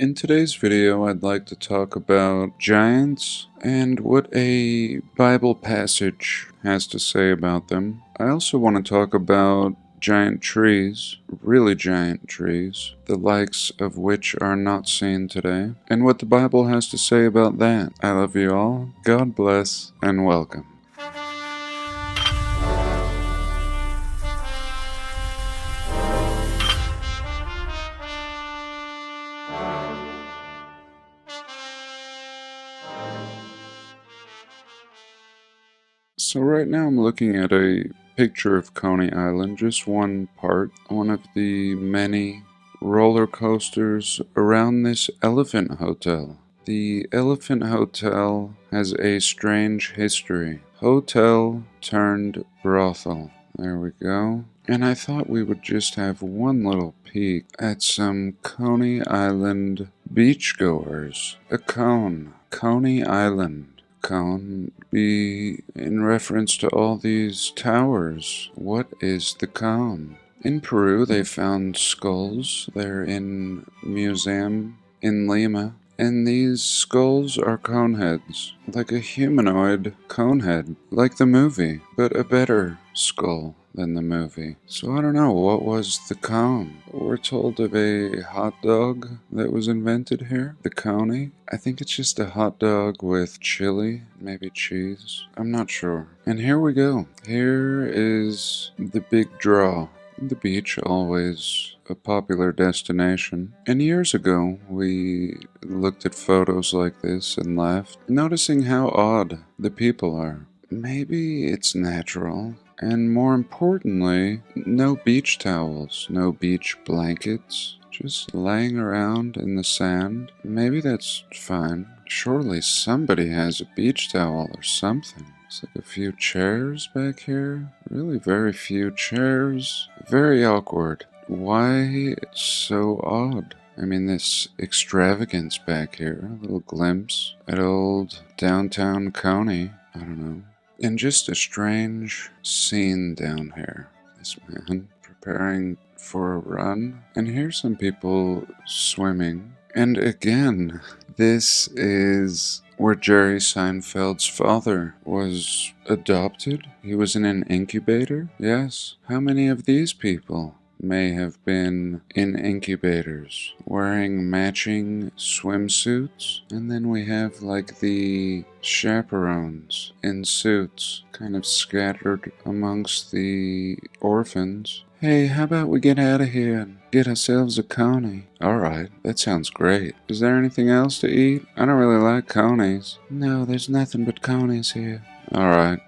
In today's video, I'd like to talk about giants and what a Bible passage has to say about them. I also want to talk about giant trees, really giant trees, the likes of which are not seen today, and what the Bible has to say about that. I love you all, God bless, and welcome. So right now I'm looking at a picture of Coney Island, just one part, one of the many roller coasters around this elephant hotel. The Elephant Hotel has a strange history. Hotel turned brothel. There we go. And I thought we would just have one little peek at some Coney Island beachgoers. A cone. Coney Island. Cone be in reference to all these towers. What is the cone? In Peru, they found skulls. They're in museum in Lima. And these skulls are cone heads, like a humanoid cone head, like the movie, but a better skull than the movie. So I don't know, what was the cone? We're told of a hot dog that was invented here, the coney. I think it's just a hot dog with chili, maybe cheese. I'm not sure. And here we go. Here is the big draw. The beach, always a popular destination. And years ago, we looked at photos like this and laughed, noticing how odd the people are. Maybe it's natural. And more importantly, no beach towels, no beach blankets, just laying around in the sand. Maybe that's fine. Surely somebody has a beach towel or something. It's like a few chairs back here. Really very few chairs. Very awkward. Why so odd? I mean, this extravagance back here. A little glimpse at old downtown Coney. I don't know. And just a strange scene down here. This man preparing for a run. And here's some people swimming. And again, this is where Jerry Seinfeld's father was adopted. He was in an incubator. Yes. How many of these people may have been in incubators wearing matching swimsuits? And then we have like the chaperones in suits kind of scattered amongst the orphans. Hey, how about we get out of here and get ourselves a coney? Alright, that sounds great. Is there anything else to eat? I don't really like conies. No, there's nothing but conies here. Alright.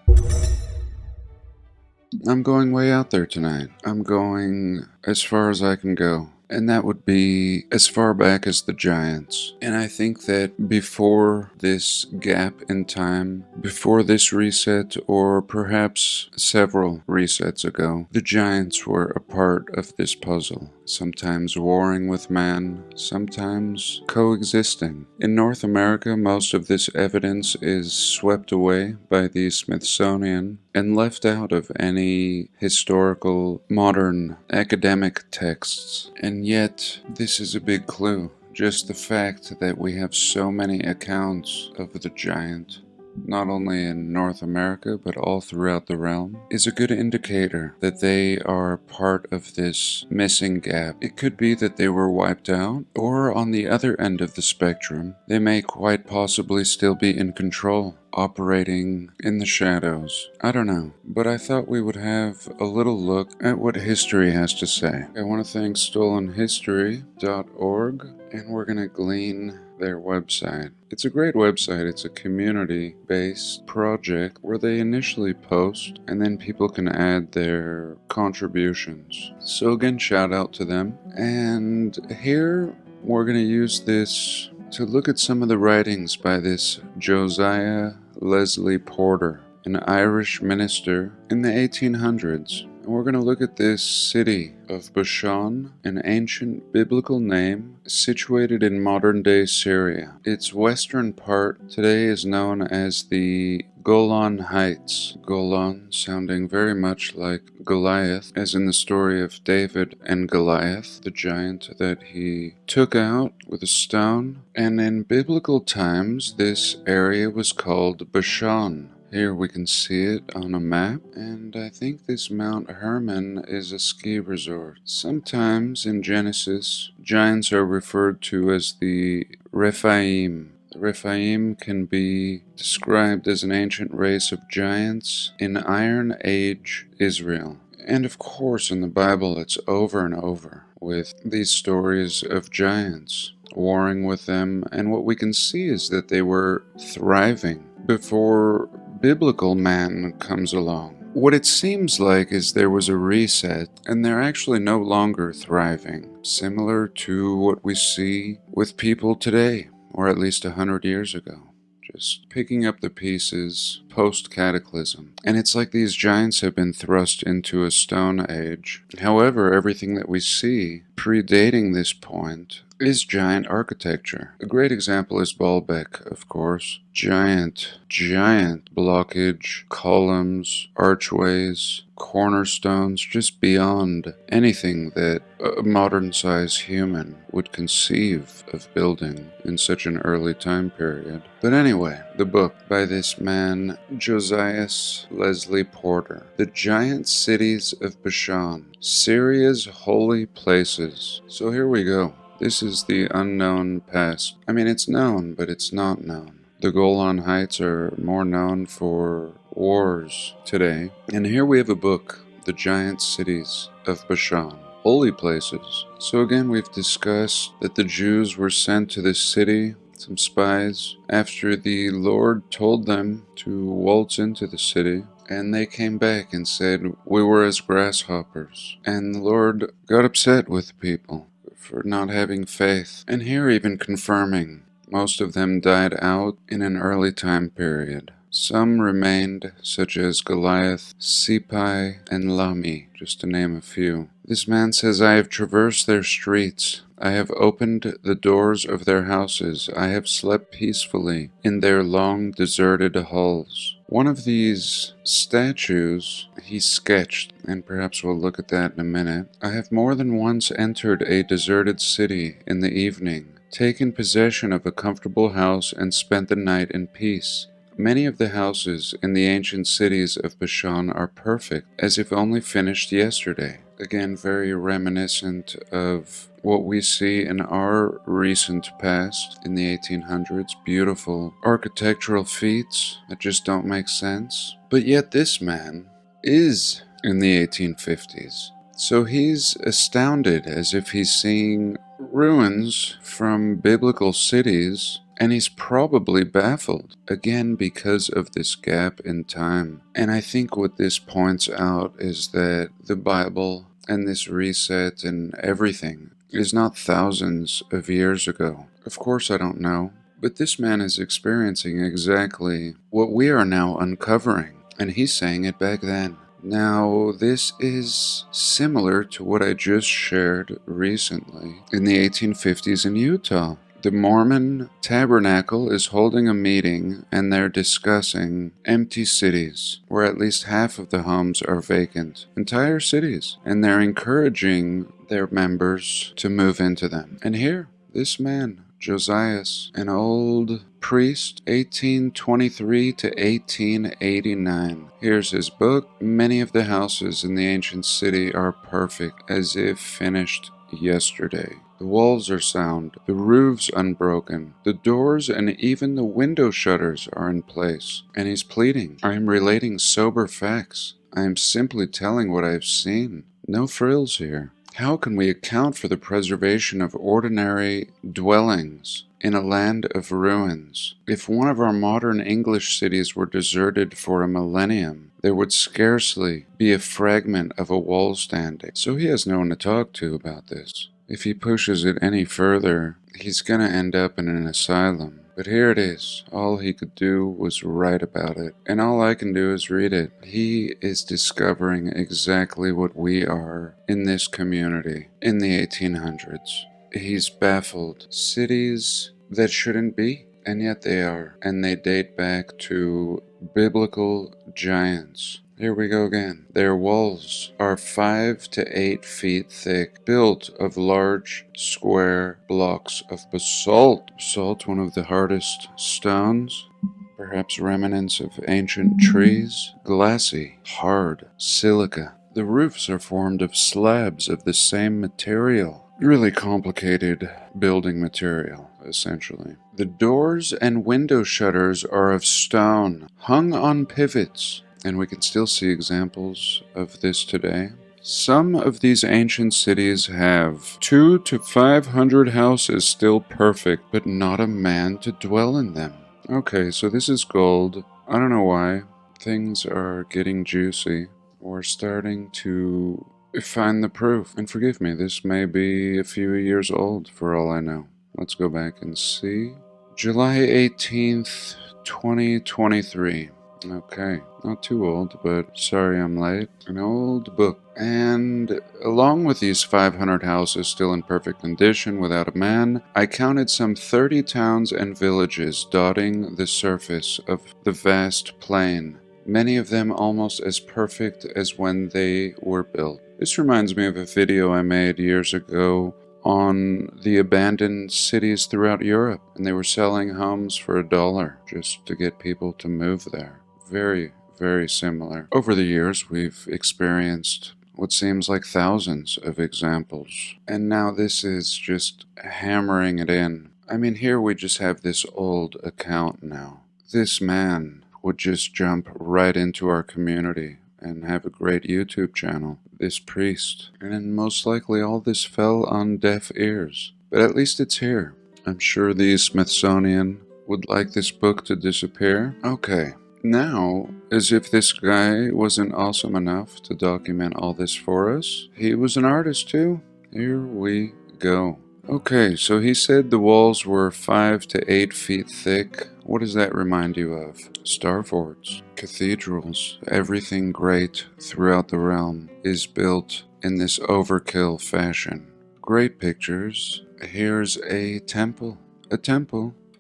I'm going way out there tonight. I'm going as far as I can go. And that would be as far back as the Giants. And I think that before this gap in time, before this reset, or perhaps several resets ago, the Giants were a part of this puzzle. Sometimes warring with man, sometimes coexisting. In North America, most of this evidence is swept away by the Smithsonian and left out of any historical, modern, academic texts. And yet, this is a big clue. Just the fact that we have so many accounts of the giant, not only in North America, but all throughout the realm, is a good indicator that they are part of this missing gap. It could be that they were wiped out, or on the other end of the spectrum, they may quite possibly still be in control, operating in the shadows. I don't know, but I thought we would have a little look at what history has to say. I want to thank stolenhistory.org, and we're going to glean their website. It's a great website. It's a community-based project where they initially post and then people can add their contributions. So again, shout out to them. And here we're going to use this to look at some of the writings by this Josiah Leslie Porter, an Irish minister in the 1800s. And we're going to look at this city of Bashan, an ancient biblical name situated in modern-day Syria. Its western part today is known as the Golan Heights. Golan sounding very much like Goliath, as in the story of David and Goliath, the giant that he took out with a stone. And in biblical times, this area was called Bashan. Here we can see it on a map, and I think this Mount Hermon is a ski resort. Sometimes in Genesis, giants are referred to as the Rephaim. The Rephaim can be described as an ancient race of giants in Iron Age Israel. And of course, in the Bible, it's over and over with these stories of giants warring with them, and what we can see is that they were thriving before biblical man comes along. What it seems like is there was a reset, and they're actually no longer thriving, similar to what we see with people today, or at least 100 years ago. Just picking up the pieces post-cataclysm. And it's like these giants have been thrust into a stone age. However, everything that we see predating this point is giant architecture. A great example is Baalbek, of course. Giant blockage, columns, archways, cornerstones, just beyond anything that a modern-sized human would conceive of building in such an early time period. But anyway, the book by this man, Josias Leslie Porter. The Giant Cities of Bashan, Syria's Holy Places. So here we go. This is the unknown past. I mean, it's known, but it's not known. The Golan Heights are more known for wars today. And here we have a book, The Giant Cities of Bashan, Holy Places. So again, we've discussed that the Jews were sent to this city, some spies, after the Lord told them to waltz into the city. And they came back and said, "We were as grasshoppers." And the Lord got upset with the people for not having faith. And here even confirming, most of them died out in an early time period. Some remained, such as Goliath, Sipai, and Lami, just to name a few. This man says, "I have traversed their streets. I have opened the doors of their houses. I have slept peacefully in their long deserted halls." One of these statues he sketched, and perhaps we'll look at that in a minute. "I have more than once entered a deserted city in the evening, taken possession of a comfortable house, and spent the night in peace. Many of the houses in the ancient cities of Bashan are perfect, as if only finished yesterday." Again, very reminiscent of what we see in our recent past in the 1800s. Beautiful architectural feats that just don't make sense. But yet this man is in the 1850s. So he's astounded, as if he's seeing ruins from biblical cities, and he's probably baffled, again because of this gap in time. And I think what this points out is that the Bible and this reset and everything is not thousands of years ago. Of course I don't know, but this man is experiencing exactly what we are now uncovering, and he's saying it back then. Now, this is similar to what I just shared recently in the 1850s in Utah. The Mormon Tabernacle is holding a meeting, and they're discussing empty cities where at least half of the homes are vacant. Entire cities. And they're encouraging their members to move into them. And here, this man, Josias, an old priest, 1823 to 1889. Here's his book. Many of the houses in the ancient city are perfect, as if finished yesterday. The walls are sound, the roofs unbroken, the doors and even the window shutters are in place. And he's pleading, "I am relating sober facts. I am simply telling what I have seen. No frills here. How can we account for the preservation of ordinary dwellings in a land of ruins? If one of our modern English cities were deserted for a millennium, there would scarcely be a fragment of a wall standing." So he has no one to talk to about this. If he pushes it any further, he's gonna end up in an asylum. But here it is. All he could do was write about it. And all I can do is read it. He is discovering exactly what we are in this community in the 1800s. He's baffled. Cities that shouldn't be. And yet they are. And they date back to biblical giants. Here we go again. Their walls are 5 to 8 feet thick, built of large square blocks of basalt. Basalt, one of the hardest stones. Perhaps remnants of ancient trees. Glassy, hard, silica. The roofs are formed of slabs of the same material. Really complicated building material, essentially. The doors and window shutters are of stone, hung on pivots, and we can still see examples of this today. Some of these ancient cities have 200 to 500 houses still perfect, but not a man to dwell in them. Okay, so this is gold. I don't know why. Things are getting juicy. We're starting to find the proof. And forgive me, this may be a few years old for all I know. Let's go back and see. July 18th, 2023. Okay, not too old, but sorry I'm late. An old book. And along with these 500 houses still in perfect condition without a man, I counted some 30 towns and villages dotting the surface of the vast plain. Many of them almost as perfect as when they were built. This reminds me of a video I made years ago on the abandoned cities throughout Europe, and they were selling homes for $1 just to get people to move there. Very, very similar. Over the years, we've experienced what seems like thousands of examples, and now this is just hammering it in. I mean, here we just have this old account now. This man would just jump right into our community and have a great YouTube channel. This priest. And most likely all this fell on deaf ears. But at least it's here. I'm sure the Smithsonian would like this book to disappear. Okay. Now, as if this guy wasn't awesome enough to document all this for us, he was an artist too. Here we go. Okay, so he said the walls were 5 to 8 feet thick. What does that remind you of? Star forts, cathedrals, everything great throughout the realm is built in this overkill fashion. Great pictures. Here's a temple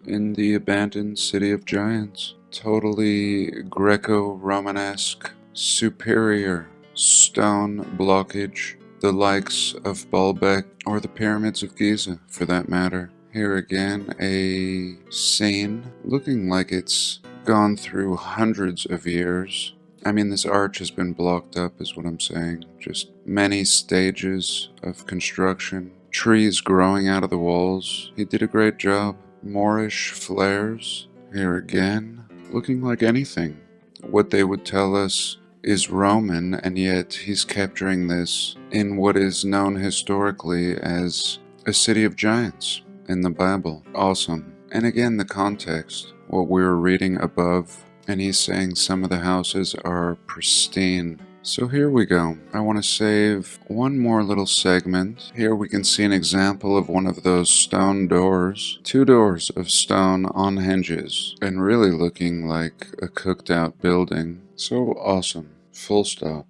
in the abandoned city of giants. Totally Greco-Romanesque, superior stone blockage. The likes of Baalbek or the pyramids of Giza, for that matter. Here again, a scene looking like it's gone through hundreds of years. I mean, this arch has been blocked up, is what I'm saying. Just many stages of construction. Trees growing out of the walls. He did a great job. Moorish flares. Here again, looking like anything. What they would tell us is Roman, and yet he's capturing this in what is known historically as a city of giants in the Bible. Awesome. And again, the context, what we were reading above, and he's saying some of the houses are pristine. So here we go. I want to save one more little segment. Here we can see an example of one of those stone doors. 2 doors of stone on hinges, and really looking like a cooked out building. So awesome. Full stop.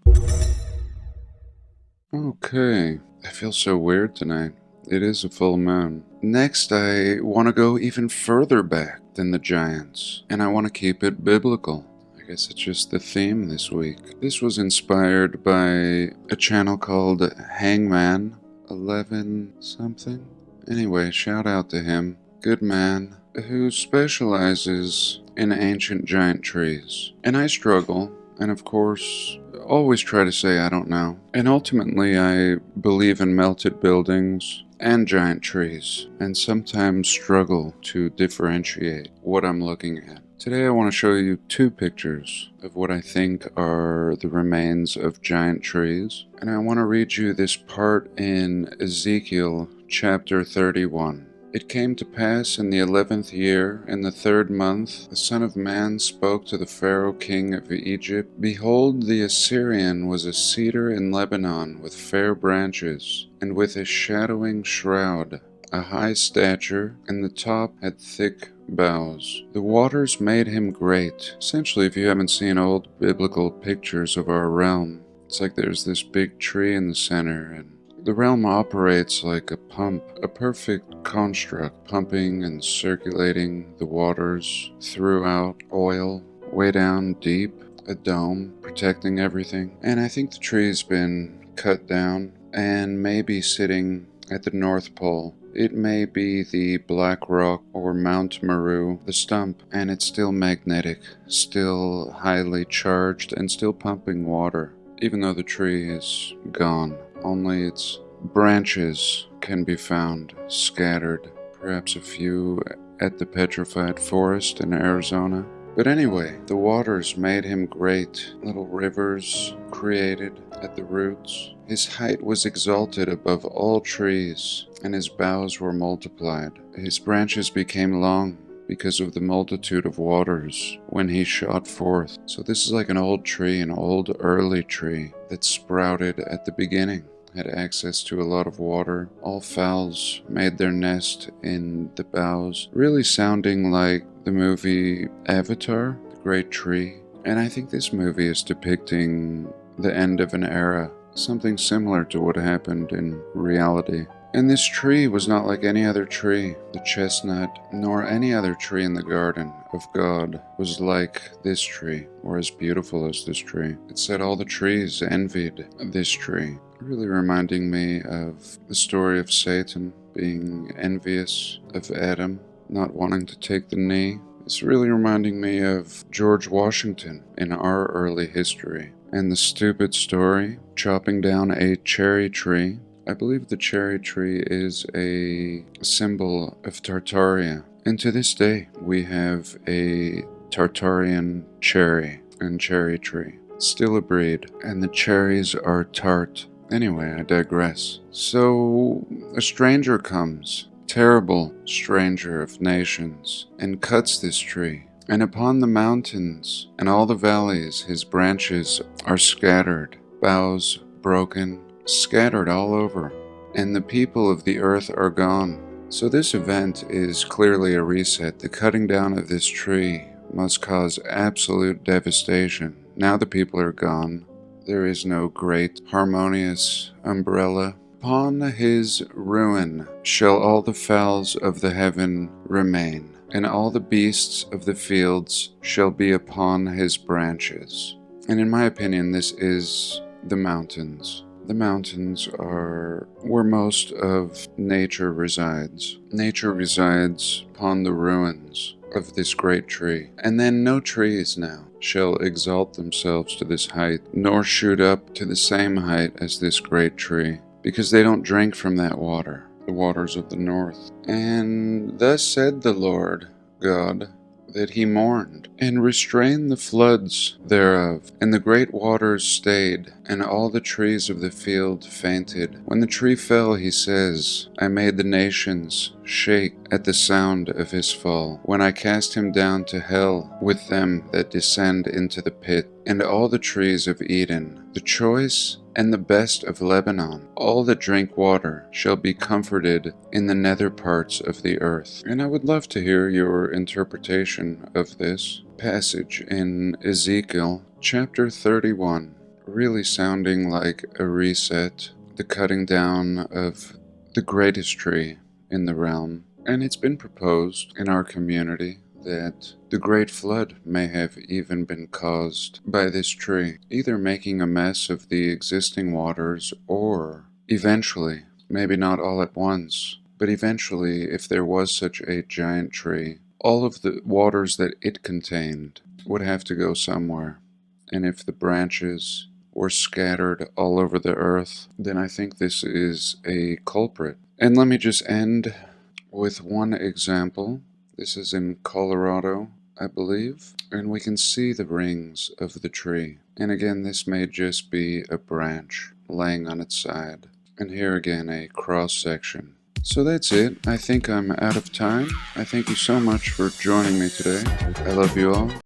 Okay. I feel so weird tonight. It is a full moon. Next, I want to go even further back than the giants, and I want to keep it biblical. I guess it's just the theme this week. This was inspired by a channel called Hangman 11 something. Anyway, shout out to him. Good man who specializes in ancient giant trees. And I struggle, and of course, always try to say I don't know. And ultimately, I believe in melted buildings and giant trees, and sometimes struggle to differentiate what I'm looking at. Today I want to show you 2 pictures of what I think are the remains of giant trees, and I want to read you this part in Ezekiel chapter 31. It came to pass in the 11th year, in the 3rd month, the Son of Man spoke to the Pharaoh king of Egypt. Behold, the Assyrian was a cedar in Lebanon with fair branches, and with a shadowing shroud, a high stature, and the top had thick boughs. The waters made him great. Essentially, if you haven't seen old biblical pictures of our realm, it's like there's this big tree in the center, and The realm operates like a pump, a perfect construct, pumping and circulating the waters throughout oil, way down deep, a dome protecting everything. And I think the tree's been cut down and maybe sitting at the North Pole. It may be the Black Rock or Mount Meru, the stump, and it's still magnetic, still highly charged, and still pumping water, even though the tree is gone. Only its branches can be found scattered, perhaps a few at the petrified forest in Arizona. But anyway, the waters made him great, little rivers created at the roots. His height was exalted above all trees, and his boughs were multiplied. His branches became long because of the multitude of waters when he shot forth. So this is like an old tree, an old early tree that sprouted at the beginning, had access to a lot of water. All fowls made their nest in the boughs, really sounding like the movie Avatar, The Great Tree. And I think this movie is depicting the end of an era, something similar to what happened in reality. And this tree was not like any other tree. The chestnut, nor any other tree in the garden of God was like this tree, or as beautiful as this tree. It said all the trees envied this tree, really reminding me of the story of Satan being envious of Adam, not wanting to take the knee. It's really reminding me of George Washington in our early history, and the stupid story, chopping down a cherry tree. I believe the cherry tree is a symbol of Tartaria, and to this day we have a Tartarian cherry and cherry tree. Still a breed, and the cherries are tart. Anyway, I digress. So, a stranger comes, terrible stranger of nations, and cuts this tree. And upon the mountains and all the valleys his branches are scattered, boughs broken, scattered all over, and the people of the earth are gone. So this event is clearly a reset. The cutting down of this tree must cause absolute devastation. Now the people are gone. There is no great harmonious umbrella. Upon his ruin shall all the fowls of the heaven remain, and all the beasts of the fields shall be upon his branches. And in my opinion, this is the mountains. The mountains are where most of nature resides. Nature resides upon the ruins of this great tree. And then no trees now shall exalt themselves to this height, nor shoot up to the same height as this great tree, because they don't drink from that water, the waters of the north. And thus said the Lord God, that he mourned, and restrained the floods thereof, and the great waters stayed, and all the trees of the field fainted. When the tree fell, he says, I made the nations shake at the sound of his fall, when I cast him down to hell with them that descend into the pit. And all the trees of Eden, the choice and the best of Lebanon, all that drink water, shall be comforted in the nether parts of the earth. And I would love to hear your interpretation of this passage in Ezekiel chapter 31, really sounding like a reset, the cutting down of the greatest tree in the realm. And it's been proposed in our community that the great flood may have even been caused by this tree, either making a mess of the existing waters, or eventually, maybe not all at once, but eventually, if there was such a giant tree, all of the waters that it contained would have to go somewhere. And if the branches were scattered all over the earth, then I think this is a culprit. And let me just end with one example. This is in Colorado, I believe, and we can see the rings of the tree. And again, this may just be a branch laying on its side. And here again, a cross section. So that's it. I think I'm out of time. I thank you so much for joining me today. I love you all.